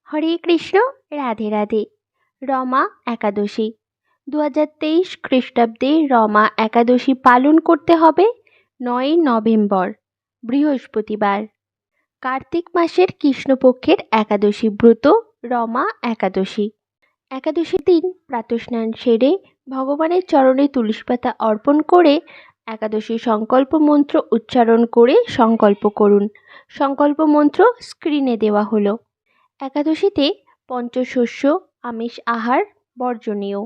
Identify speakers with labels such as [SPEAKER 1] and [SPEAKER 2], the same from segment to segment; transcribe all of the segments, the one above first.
[SPEAKER 1] হরে কৃষ্ণ। রাধে রাধে। রমা একাদশী 2023 খ্রিস্টাব্দে রমা একাদশী পালন করতে হবে 9 নভেম্বর, বৃহস্পতিবার। কার্তিক মাসের কৃষ্ণপক্ষের একাদশী ব্রত রমা একাদশী। একাদশীর দিন প্রাতঃস্নান সেরে ভগবানের চরণে তুলসী পাতা অর্পণ করে একাদশী সংকল্প মন্ত্র উচ্চারণ করে সংকল্প করুন। সংকল্প মন্ত্র স্ক্রিনে দেওয়া হলো। একাদশীতে পঞ্চশস্য আমিষ আহার বর্জনীয়।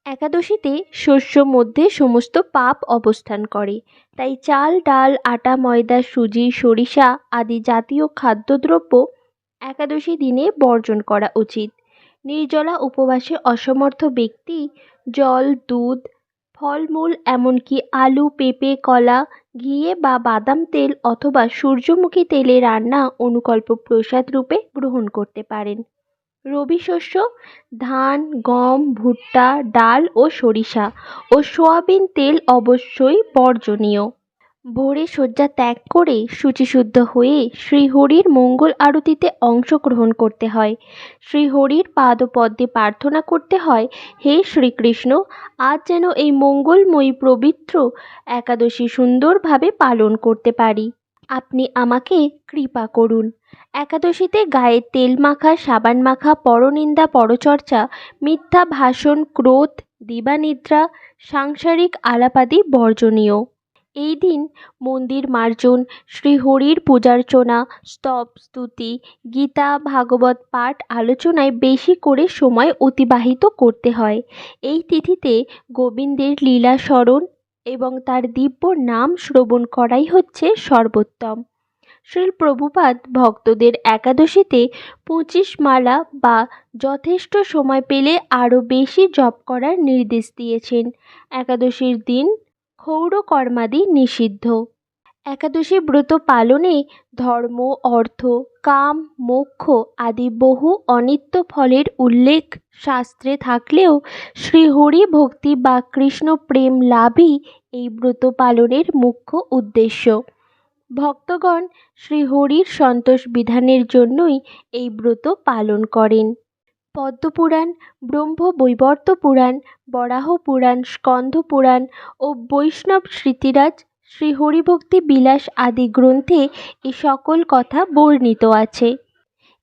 [SPEAKER 1] একাদশীতে শস্য মধ্যে সমস্ত পাপ অবস্থান করে, তাই চাল, ডাল, আটা, ময়দা, সুজি, সরিষা আদি জাতীয় খাদ্যদ্রব্য একাদশী দিনে বর্জন করা উচিত। নির্জলা উপবাসে অসমর্থ ব্যক্তি জল, দুধ, ফলমূল এমনকি আলু, পেঁপে, কলা, ঘিয়ে বা বাদাম তেল অথবা সূর্যমুখী তেলে রান্না অনুকল্প প্রসাদ রূপে গ্রহণ করতে পারেন। রবি শস্য ধান, গম, ভুট্টা, ডাল ও সরিষা ও সোয়াবিন তেল অবশ্যই বর্জনীয়। ভোরে শয্যা ত্যাগ করে শুচিশুদ্ধ হয়ে শ্রীহরির মঙ্গল আরতিতে অংশগ্রহণ করতে হয়। শ্রীহরির পাদপদ্মে প্রার্থনা করতে হয়, হে শ্রীকৃষ্ণ, আজ যেন এই মঙ্গলময়ী পবিত্র একাদশী সুন্দরভাবে পালন করতে পারি। আপনি আমাকে কৃপা করুন। একাদশীতে গায়ে তেল মাখা, সাবান মাখা, পরনিন্দা, পরচর্চা, মিথ্যা ভাষণ, ক্রোধ, দিবানিদ্রা, সাংসারিক আলাপাদি বর্জনীয়। এই দিন মন্দির মার্জন, শ্রীহরির পূজার্চনা, স্তব স্তুতি, গীতা ভাগবত পাঠ আলোচনায় বেশি করে সময় অতিবাহিত করতে হয়। এই তিথিতে গোবিন্দের লীলা স্মরণ এবং তার দিব্য নাম শ্রবণ করাই হচ্ছে সর্বোত্তম। শ্রীল প্রভুপাদ ভক্তদের একাদশীতে 25 মালা বা যথেষ্ট সময় পেলে আরও বেশি জপ করার নির্দেশ দিয়েছেন। একাদশীর দিন ক্ষৌর কর্মাদি নিষিদ্ধ। একাদশী ব্রত পালনে ধর্ম, অর্থ, কাম, মোক্ষ আদি বহু অনিত্য ফলের উল্লেখ শাস্ত্রে থাকলেও শ্রীহরি ভক্তি বা কৃষ্ণ প্রেম লাভই এই ব্রত পালনের মুখ্য উদ্দেশ্য। ভক্তগণ শ্রীহরির সন্তোষ বিধানের জন্যই এই ব্রত পালন করেন। পদ্মপুরাণ, ব্রহ্মবৈবর্ত পুরাণ, বরাহ পুরাণ, স্কন্ধ পুরাণ ও বৈষ্ণব স্মৃতিরাজ, শ্রীহরিভক্তি বিলাস আদি গ্রন্থে এই সকল কথা বর্ণিত আছে।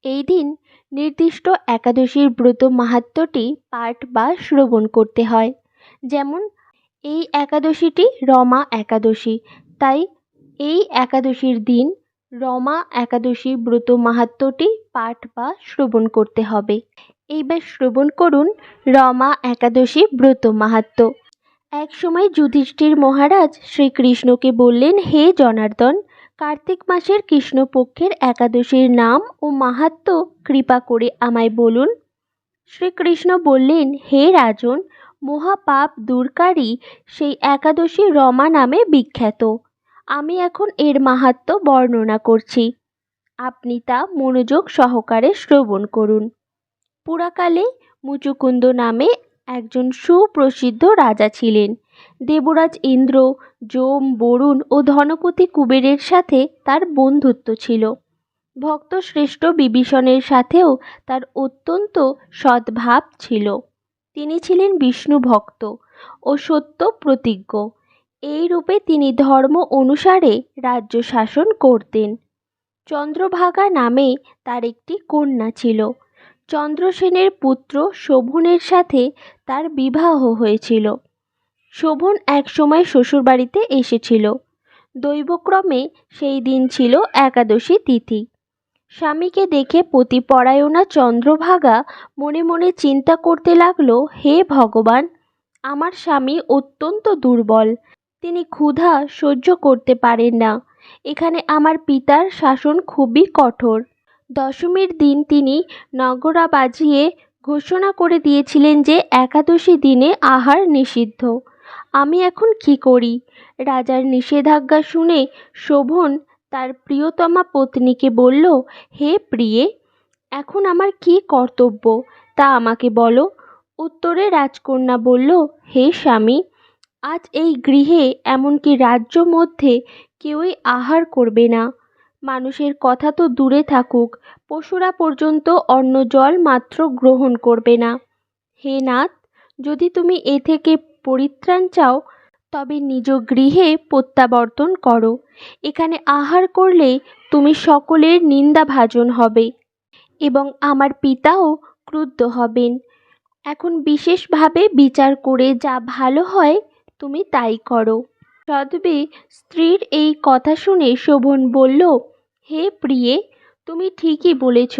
[SPEAKER 1] এই দিন নির্দিষ্ট একাদশীর ব্রত মাহাত্ম্যটি পাঠ বা শ্রবণ করতে হয়। যেমন এই একাদশীটি রমা একাদশী, তাই এই একাদশীর দিন রমা একাদশী ব্রত মাহাত্ম্যটি পাঠ বা শ্রবণ করতে হবে। এইবার শ্রবণ করুন রমা একাদশী ব্রত মাহাত্ম্য। এক সময় যুধিষ্ঠির মহারাজ শ্রীকৃষ্ণকে বললেন, হে জনার্দন, কার্তিক মাসের কৃষ্ণপক্ষের একাদশীর নাম ও মাহাত্ম্য কৃপা করে আমায় বলুন। শ্রীকৃষ্ণ বললেন, হে রাজন, মহাপাপ দূরকারী সেই একাদশী রমা নামে বিখ্যাত। আমি এখন এর মাহাত্ম্য বর্ণনা করছি, আপনি তা মনোযোগ সহকারে শ্রবণ করুন। পুরাকালে মুচুকুন্দ নামে একজন সুপ্রসিদ্ধ রাজা ছিলেন। দেবরাজ ইন্দ্র, যম, বরুণ ও ধনপতি কুবেরের সাথে তার বন্ধুত্ব ছিল। ভক্ত শ্রেষ্ঠ বিভীষণের সাথেও তার অত্যন্ত সদ্ভাব ছিল। তিনি ছিলেন বিষ্ণু ভক্ত ও সত্য প্রতিজ্ঞ। এই রূপে তিনি ধর্ম অনুসারে রাজ্য শাসন করতেন। চন্দ্রভাগা নামে তার একটি কন্যা ছিল। চন্দ্রসেনের পুত্র শোভনের সাথে তার বিবাহ হয়েছিল। শোভন একসময় শ্বশুরবাড়িতে এসেছিল। দৈবক্রমে সেই দিন ছিল একাদশী তিথি। স্বামীকে দেখে পতিপরায়ণা চন্দ্রভাগা মনে মনে চিন্তা করতে লাগলো, হে ভগবান, আমার স্বামী অত্যন্ত দুর্বল, তিনি ক্ষুধা সহ্য করতে পারেন না। এখানে আমার পিতার শাসন খুবই কঠোর। দশমীর দিন তিনি নগরা বাজিয়ে ঘোষণা করে দিয়েছিলেন যে একাদশী দিনে আহার নিষিদ্ধ। আমি এখন কি করি? রাজার নিষেধাজ্ঞা শুনে শোভন তার প্রিয়তমা পত্নীকে বলল, হে প্রিয়ে, এখন আমার কি কর্তব্য তা আমাকে বলো। উত্তরে রাজকন্যা বলল, হে স্বামী, আজ এই গৃহে এমনকি রাজ্য মধ্যে কেউই আহার করবে না। মানুষের কথা তো দূরে থাকুক, পশুরা পর্যন্ত অন্ন জল মাত্র গ্রহণ করবে না। হে নাথ, যদি তুমি এ থেকে পরিত্রাণ চাও তবে নিজ গৃহে প্রত্যাবর্তন করো। এখানে আহার করলে তুমি সকলের নিন্দাভাজন হবে এবং আমার পিতাও ক্রুদ্ধ হবেন। এখন বিশেষভাবে বিচার করে যা ভালো হয় তুমি তাই করো। সদবে স্ত্রীর এই কথা শুনে শোভন বলল, হে প্রিয়ে, তুমি ঠিকই বলেছ,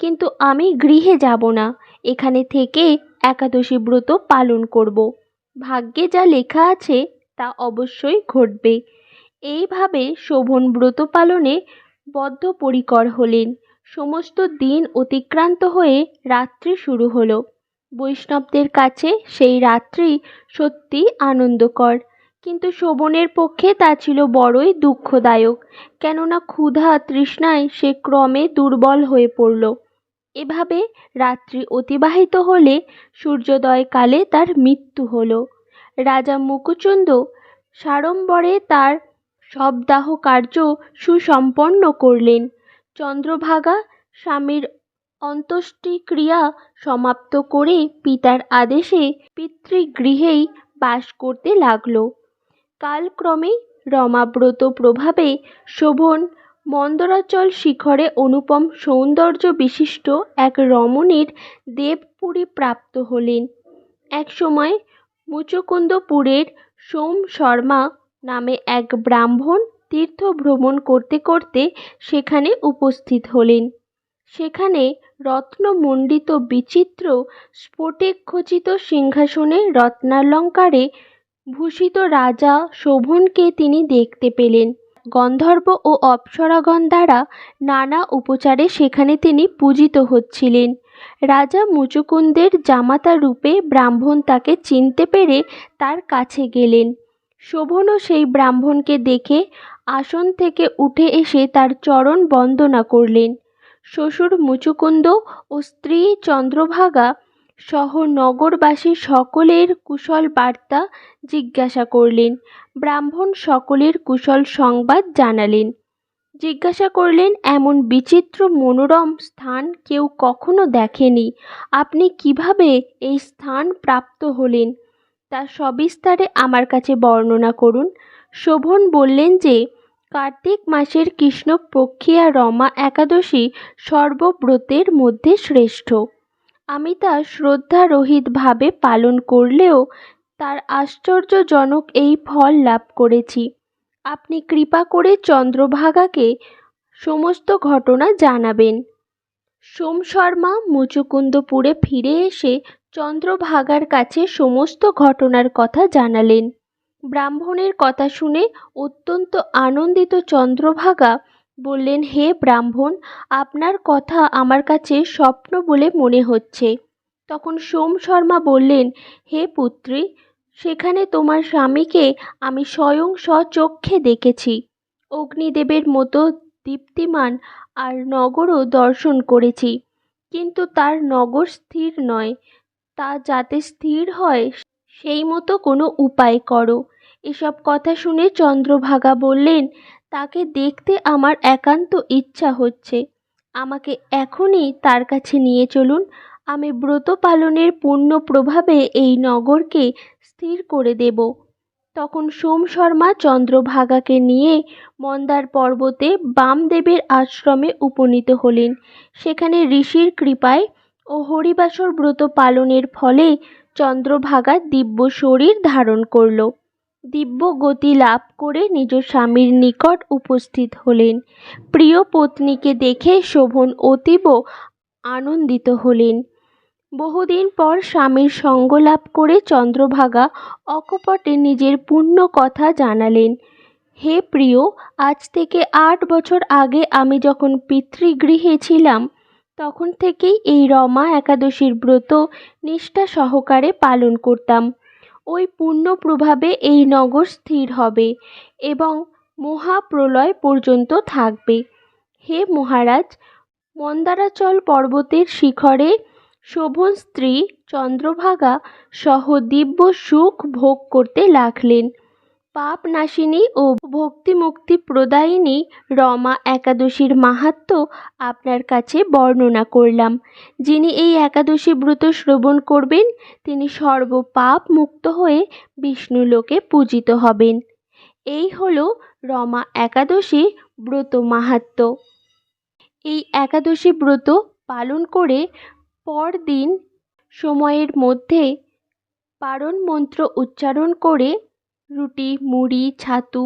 [SPEAKER 1] কিন্তু আমি গৃহে যাব না, এখানে থেকে একাদশী ব্রত পালন করব। ভাগ্যে যা লেখা আছে তা অবশ্যই ঘটবে। এইভাবে শোভন ব্রত পালনে বদ্ধপরিকর হলেন। সমস্ত দিন অতিক্রান্ত হয়ে রাত্রি শুরু হলো। বৈষ্ণবদের কাছে সেই রাত্রি সত্যি আনন্দকর, কিন্তু শোভনের পক্ষে তা ছিল বড়ই দুঃখদায়ক, কেননা ক্ষুধা তৃষ্ণায় সে ক্রমে দুর্বল হয়ে পড়ল। এভাবে রাত্রি অতিবাহিত হলে সূর্যোদয়কালে তার মৃত্যু হল। রাজা মুকুচন্দ সাড়ম্বরে তার শবদাহ কার্য সুসম্পন্ন করলেন। চন্দ্রভাগা স্বামীর অন্ত্যেষ্টিক্রিয়া সমাপ্ত করে পিতার আদেশে পিতৃগৃহেই বাস করতে লাগল। কালক্রমে রমাব্রত প্রভাবে শোভন মন্দরাচল শিখরে অনুপম সৌন্দর্য বিশিষ্ট এক রমণীর দেবপুরী প্রাপ্ত হলেন। এক সময় মুচকুন্দপুরের সোম শর্মা নামে এক ব্রাহ্মণ তীর্থ ভ্রমণ করতে করতে সেখানে উপস্থিত হলেন। সেখানে রত্নমণ্ডিত বিচিত্র স্ফটিকখচিত সিংহাসনে রত্নালঙ্কারে ভূষিত রাজা শোভনকে তিনি দেখতে পেলেন। গন্ধর্ব ও অপ্সরাগণ দ্বারা নানা উপচারে সেখানে তিনি পূজিত হচ্ছিলেন। রাজা মুচুকুন্দের জামাতা রূপে ব্রাহ্মণ তাকে চিনতে পেরে তার কাছে গেলেন। শোভনও সেই ব্রাহ্মণকে দেখে আসন থেকে উঠে এসে তার চরণ বন্দনা করলেন। শ্বশুর মুচুকুন্দ ও স্ত্রী চন্দ্রভাগা সহ নগরবাসী সকলের কুশল বার্তা জিজ্ঞাসা করলেন। ব্রাহ্মণ সকলের কুশল সংবাদ জানালেন। জিজ্ঞাসা করলেন, এমন বিচিত্র মনোরম স্থান কেউ কখনো দেখেনি, আপনি কিভাবে এই স্থান প্রাপ্ত হলেন তা সবিস্তারে আমার কাছে বর্ণনা করুন। শোভন বললেন যে, কার্তিক মাসের কৃষ্ণপক্ষিয়া রমা একাদশী সর্বব্রতের মধ্যে শ্রেষ্ঠ। আমি তা শ্রদ্ধারহিতভাবে পালন করলেও তার আশ্চর্যজনক এই ফল লাভ করেছি। আপনি কৃপা করে চন্দ্রভাগাকে সমস্ত ঘটনা জানাবেন। সোমশর্মা মুচুকুন্দপুরে ফিরে এসে চন্দ্রভাগার কাছে সমস্ত ঘটনার কথা জানালেন। ব্রাহ্মণের কথা শুনে অত্যন্ত আনন্দিত চন্দ্রভাগা বললেন, হে ব্রাহ্মণ, আপনার কথা আমার কাছে স্বপ্ন বলে মনে হচ্ছে। তখন সোম শর্মা বললেন, হে পুত্রী, সেখানে তোমার স্বামীকে আমি স্বয়ং স্বচক্ষে দেখেছি। অগ্নিদেবের মতো দীপ্তিমান আর নগরও দর্শন করেছি, কিন্তু তার নগর স্থির নয়। তা যাতে স্থির হয় সেই মতো কোনো উপায় করো। এসব কথা শুনে চন্দ্রভাগা বললেন, তাকে দেখতে আমার একান্ত ইচ্ছা হচ্ছে। আমাকে এখনই তার কাছে নিয়ে চলুন। আমি ব্রত পালনের পূর্ণ প্রভাবে এই নগরকে স্থির করে দেব। তখন সোম শর্মা চন্দ্রভাগাকে নিয়ে মন্দার পর্বতে বামদেবের আশ্রমে উপনীত হলেন। সেখানে ঋষির কৃপায় ও হরিবাসর ব্রত পালনের ফলে চন্দ্রভাগা দিব্য শরীর ধারণ করল। দিব্য গতি লাভ করে নিজ স্বামীর নিকট উপস্থিত হলেন। প্রিয় পত্নীকে দেখে শোভন অতীব আনন্দিত হলেন। বহুদিন পর স্বামীর সঙ্গ লাভ করে চন্দ্রভাগা অকপটে নিজের পূর্ণ কথা জানালেন। হে প্রিয়, আজ থেকে 8 বছর আগে আমি যখন পিতৃগৃহে ছিলাম তখন থেকেই এই রমা একাদশীর ব্রত নিষ্ঠা সহকারে পালন করতাম। ওই পূর্ণ প্রভাবে এই নগর স্থির হবে এবং মহাপ্রলয় পর্যন্ত থাকবে। হে মহারাজ, মন্দারাচল পর্বতের শিখরে শোভন স্ত্রী চন্দ্রভাগা সহ দিব্য সুখ ভোগ করতে লাগলেন। পাপ নাশিনী ও ভক্তি মুক্তি প্রদায়িনী রমা একাদশীর মাহাত্ম্য আপনার কাছে বর্ণনা করলাম। যিনি এই একাদশী ব্রত শ্রবণ করবেন তিনি সর্বপাপ মুক্ত হয়ে বিষ্ণুলোকে পূজিত হবেন। এই হলো রমা একাদশী ব্রত মাহাত্ম্য। এই একাদশী ব্রত পালন করে পরদিন সময়ের মধ্যে পারণ মন্ত্র উচ্চারণ করে রুটি, মুড়ি, ছাতু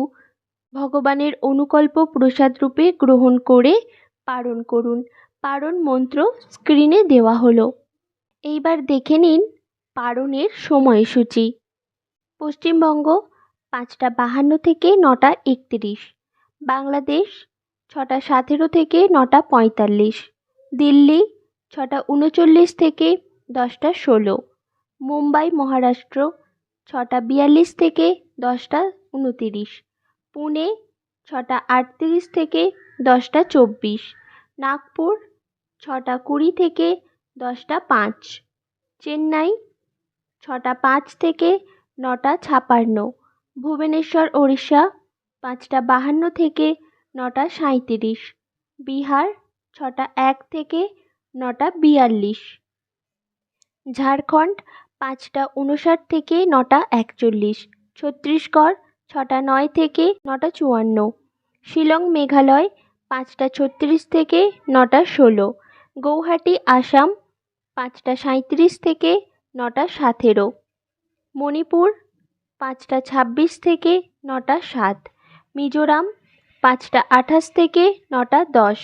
[SPEAKER 1] ভগবানের অনুকল্প প্রসাদ রূপে গ্রহণ করে পারণ করুন। পারণ মন্ত্র স্ক্রিনে দেওয়া হলো। এইবার দেখে নিন পারণের সময়সূচি। পশ্চিমবঙ্গ 5:52 থেকে 9:31, বাংলাদেশ 6:17 থেকে 9:45, দিল্লি 6:39 থেকে 10:16, মুম্বাই মহারাষ্ট্র 6:42 থেকে 10:29, পুনে 6:38 থেকে 10:24, নাগপুর 6:20 থেকে 10:05, চেন্নাই 6:05 থেকে 9:56, ভুবনেশ্বর ওড়িশা 5:52 থেকে 9:37, বিহার 6:01 থেকে 9:42, ঝাড়খণ্ড 5:59 থেকে 9:41, ছত্তিশগড় 6:09 থেকে 9:54, শিলং মেঘালয় 5:36 থেকে 9:16, গৌহাটি আসাম 5:37 থেকে 9:17, মণিপুর 5:26 থেকে 9:07, মিজোরাম 5:28 থেকে 9:10,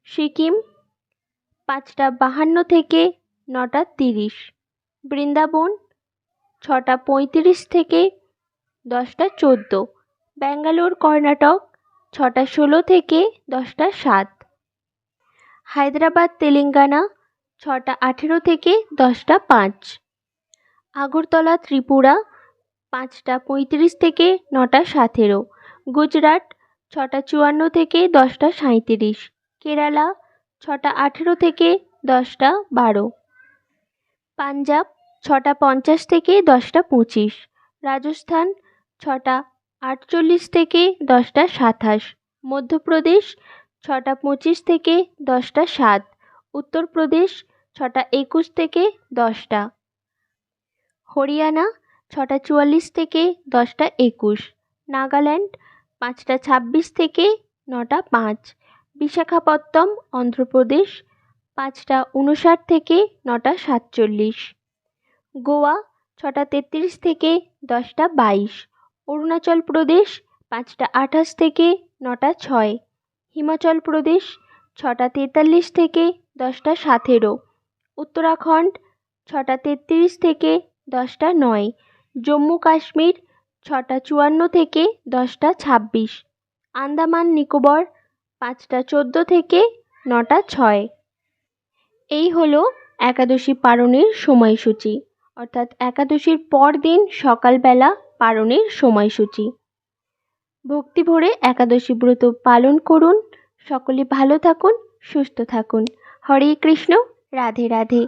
[SPEAKER 1] সিকিম 5:52 থেকে 9:30, বৃন্দাবন 6:35 থেকে 10:14, ব্যাঙ্গালোর কর্ণাটক 6:16 থেকে 10:07, হায়দ্রাবাদ তেলেঙ্গানা 6:18 থেকে 10:05, আগরতলা ত্রিপুরা 5:35 থেকে 9:17, গুজরাট 6:54 থেকে 10:37, কেরালা 6:18 থেকে 10:12, পাঞ্জাব 6:50 থেকে 10:25, রাজস্থান 6:48 থেকে 10:27, মধ্যপ্রদেশ 6:25 থেকে 10:07, উত্তরপ্রদেশ 6:21 থেকে 10টা, হরিয়ানা 6:44 থেকে 10:21, নাগাল্যান্ড 5:26 থেকে 9:05, বিশাখাপত্তনম অন্ধ্রপ্রদেশ 5:59 থেকে 9:47, গোয়া 6:33 থেকে 10:22, অরুণাচল প্রদেশ 5:28 থেকে 9:06, হিমাচল প্রদেশ 6:43 থেকে 10:17, উত্তরাখণ্ড 6:33 থেকে 10:09, জম্মু কাশ্মীর 6:54 থেকে 10:26, আন্দামান নিকোবর 5:14 থেকে 9:06। এই হলো একাদশী পারণের সময়সূচি, অর্থাৎ একাদশীর পর দিন সকালবেলা পারণের সময়সূচি। ভক্তি ভরে একাদশী ব্রত পালন করুন। সকলে ভালো থাকুন, সুস্থ থাকুন। হরে কৃষ্ণ, রাধে রাধে।